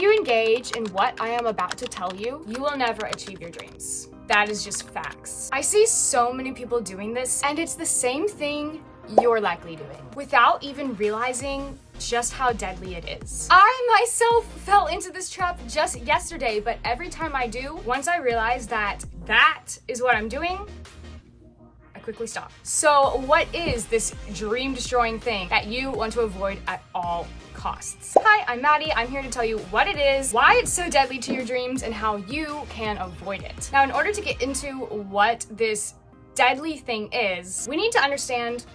you engage in what I am about to tell you, you will never achieve your dreams. That is just facts. I see so many people doing this, and it's the same thing you're likely doing, without even realizing just how deadly it is. I myself fell into this trap just yesterday, but every time I do, once I realize that is what I'm doing, I quickly stop. So what is this dream-destroying thing that you want to avoid at all costs? Hi, I'm Maddie. I'm here to tell you what it is, why it's so deadly to your dreams, and how you can avoid it. Now, in order to get into what this deadly thing is, we need to understand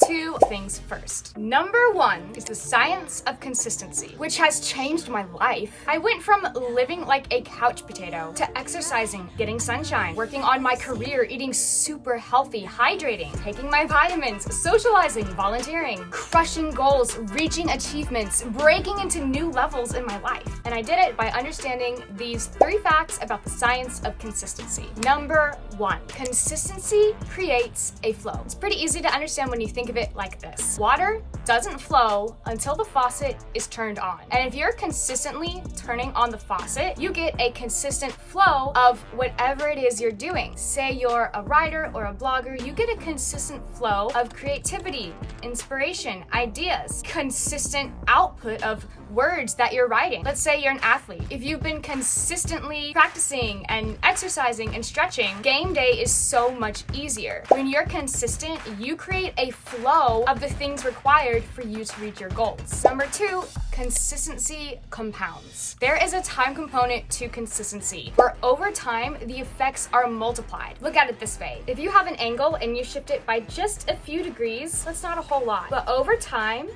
two things first. Number one is the science of consistency, which has changed my life. I went from living like a couch potato to exercising, getting sunshine, working on my career, eating super healthy, hydrating, taking my vitamins, socializing, volunteering, crushing goals, reaching achievements, breaking into new levels in my life. And I did it by understanding these 3 facts about the science of consistency. Number one, consistency creates a flow. It's pretty easy to understand when you think of it like this. Water doesn't flow until the faucet is turned on. And if you're consistently turning on the faucet, you get a consistent flow of whatever it is you're doing. Say you're a writer or a blogger, you get a consistent flow of creativity, inspiration, ideas, consistent output of words that you're writing. Let's say you're an athlete. If you've been consistently practicing and exercising and stretching, game day is so much easier. When you're consistent, you create a flow of the things required for you to reach your goals. Number 2, consistency compounds. There is a time component to consistency, where over time, the effects are multiplied. Look at it this way. If you have an angle and you shift it by just a few degrees, that's not a whole lot. But over time,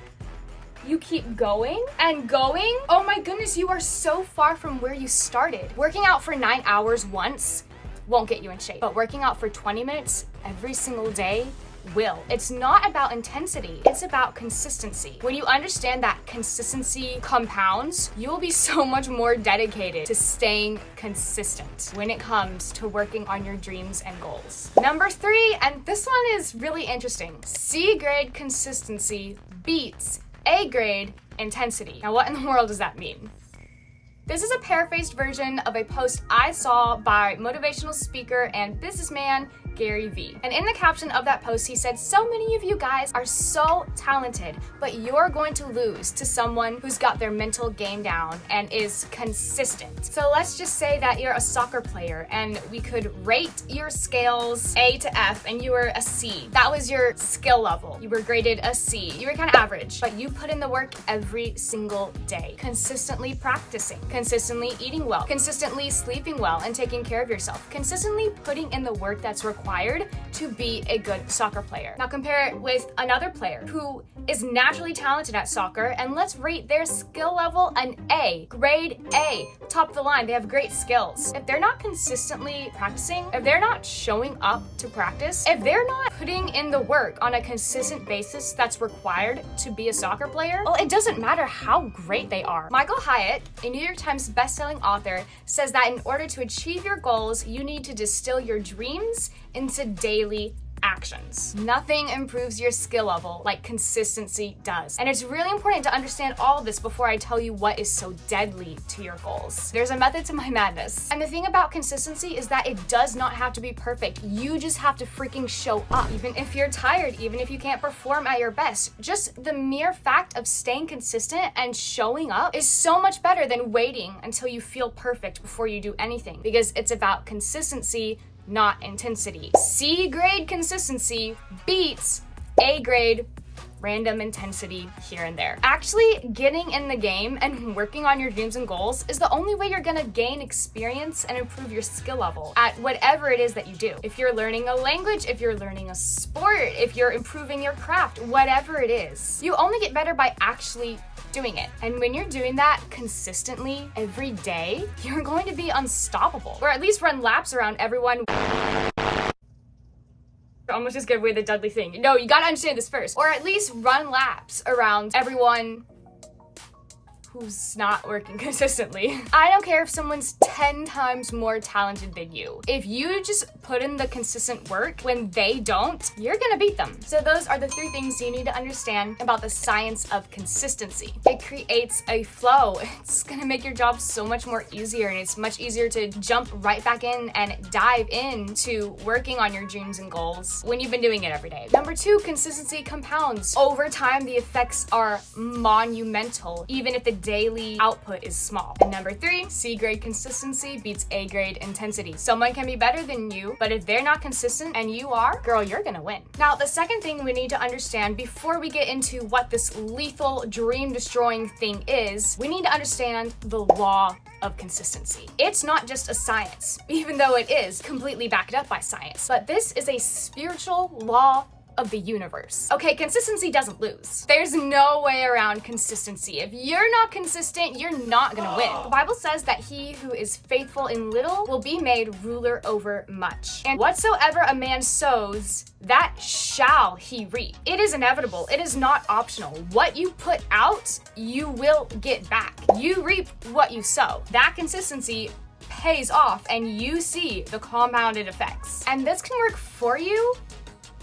you keep going and going. Oh my goodness, you are so far from where you started. Working out for 9 hours once won't get you in shape, but working out for 20 minutes every single day will. It's not about intensity, it's about consistency. When you understand that consistency compounds, you will be so much more dedicated to staying consistent when it comes to working on your dreams and goals. Number 3, and this one is really interesting. C grade consistency beats A grade intensity. Now, what in the world does that mean? This is a paraphrased version of a post I saw by motivational speaker and businessman Gary Vee. And in the caption of that post, he said, "So many of you guys are so talented, but you're going to lose to someone who's got their mental game down and is consistent." So let's just say that you're a soccer player and we could rate your scales A to F and you were a C. That was your skill level. You were graded a C. You were kind of average, but you put in the work every single day, consistently practicing, consistently eating well, consistently sleeping well and taking care of yourself, consistently putting in the work that's required to be a good soccer player. Now compare it with another player who is naturally talented at soccer, and let's rate their skill level an A, grade A, top of the line. They have great skills. If they're not consistently practicing, if they're not showing up to practice, if they're not putting in the work on a consistent basis that's required to be a soccer player, well, it doesn't matter how great they are. Michael Hyatt, a New York Times bestselling author, says that in order to achieve your goals, you need to distill your dreams into daily actions. Nothing improves your skill level like consistency does. And it's really important to understand all of this before I tell you what is so deadly to your goals. There's a method to my madness. And the thing about consistency is that it does not have to be perfect. You just have to freaking show up. Even if you're tired, even if you can't perform at your best, just the mere fact of staying consistent and showing up is so much better than waiting until you feel perfect before you do anything, because it's about consistency, not intensity. C grade consistency beats A grade random intensity here and there. Actually, getting in the game and working on your dreams and goals is the only way you're gonna gain experience and improve your skill level at whatever it is that you do. If you're learning a language, if you're learning a sport, if you're improving your craft, whatever it is, you only get better by actually doing it. And when you're doing that consistently every day, you're going to be unstoppable, or at least run laps around everyone. I almost just gave away the deadly thing. No, you gotta understand this first. Or at least run laps around everyone who's not working consistently. I don't care if someone's 10 times more talented than you. If you just put in the consistent work when they don't, you're gonna beat them. So those are the 3 things you need to understand about the science of consistency. It creates a flow. It's gonna make your job so much more easier, and it's much easier to jump right back in and dive into working on your dreams and goals when you've been doing it every day. Number 2, consistency compounds. Over time, the effects are monumental, even if the daily output is small. And number 3, C-grade consistency beats A-grade intensity. Someone can be better than you, but if they're not consistent and you are, girl, you're gonna win. Now, the second thing we need to understand before we get into what this lethal, dream-destroying thing is, we need to understand the law of consistency. It's not just a science, even though it is completely backed up by science, but this is a spiritual law of the universe. Okay, consistency doesn't lose. There's no way around consistency. If you're not consistent, you're not gonna win. The Bible says that he who is faithful in little will be made ruler over much. And whatsoever a man sows, that shall he reap. It is inevitable. It is not optional. What you put out, you will get back. You reap what you sow. That consistency pays off, and you see the compounded effects. And this can work for you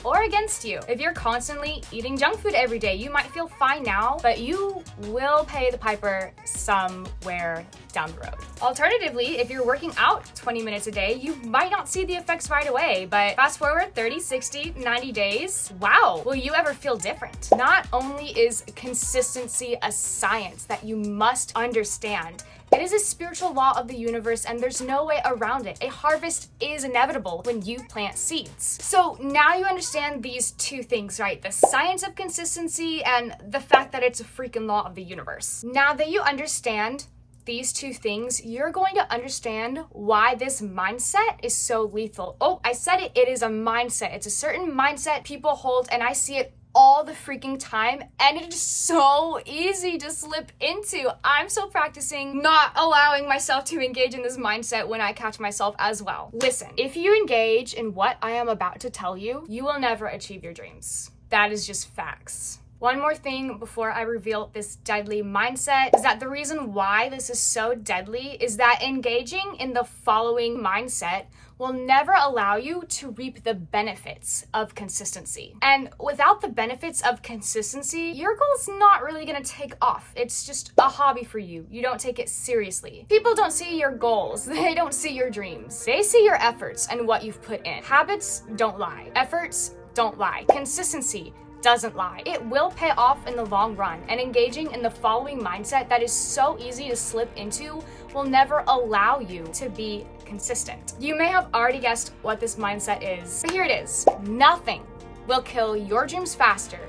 or against you. If you're constantly eating junk food every day, you might feel fine now, but you will pay the piper somewhere down the road. Alternatively, if you're working out 20 minutes a day, you might not see the effects right away, but fast forward 30, 60, 90 days, wow, will you ever feel different? Not only is consistency a science that you must understand, it is a spiritual law of the universe, and there's no way around it. A harvest is inevitable when you plant seeds. So now you understand these 2 things, right? The science of consistency and the fact that it's a freaking law of the universe. Now that you understand these 2 things, you're going to understand why this mindset is so lethal. Oh, I said it. It is a mindset. It's a certain mindset people hold, and I see it all the freaking time, and it is so easy to slip into. I'm still practicing not allowing myself to engage in this mindset when I catch myself as well. Listen, if you engage in what I am about to tell you, you will never achieve your dreams. That is just facts. One more thing before I reveal this deadly mindset is that the reason why this is so deadly is that engaging in the following mindset will never allow you to reap the benefits of consistency. And without the benefits of consistency, your goal's not really gonna take off. It's just a hobby for you. You don't take it seriously. People don't see your goals. They don't see your dreams. They see your efforts and what you've put in. Habits don't lie. Efforts don't lie. Consistency doesn't lie. It will pay off in the long run, and engaging in the following mindset that is so easy to slip into will never allow you to be consistent. You may have already guessed what this mindset is, but here it is. Nothing will kill your dreams faster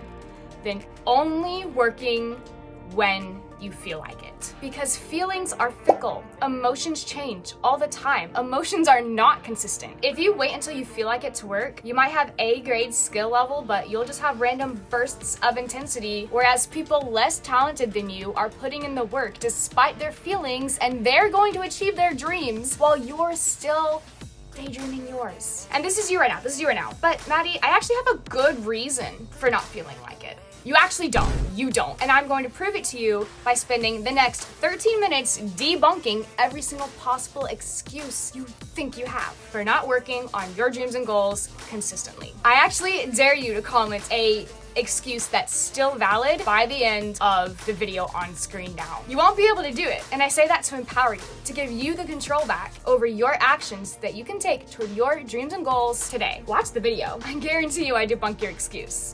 than only working when you feel like it. Because feelings are fickle. Emotions change all the time. Emotions are not consistent. If you wait until you feel like it to work, you might have A-grade skill level, but you'll just have random bursts of intensity, whereas people less talented than you are putting in the work despite their feelings, and they're going to achieve their dreams while you're still daydreaming yours. And this is you right now. This is you right now. But Maddie, I actually have a good reason for not feeling like it. You actually don't. You don't. And I'm going to prove it to you by spending the next 13 minutes debunking every single possible excuse you think you have for not working on your dreams and goals consistently. I actually dare you to comment a excuse that's still valid by the end of the video on screen now. You won't be able to do it. And I say that to empower you, to give you the control back over your actions that you can take toward your dreams and goals today. Watch the video. I guarantee you I debunk your excuse.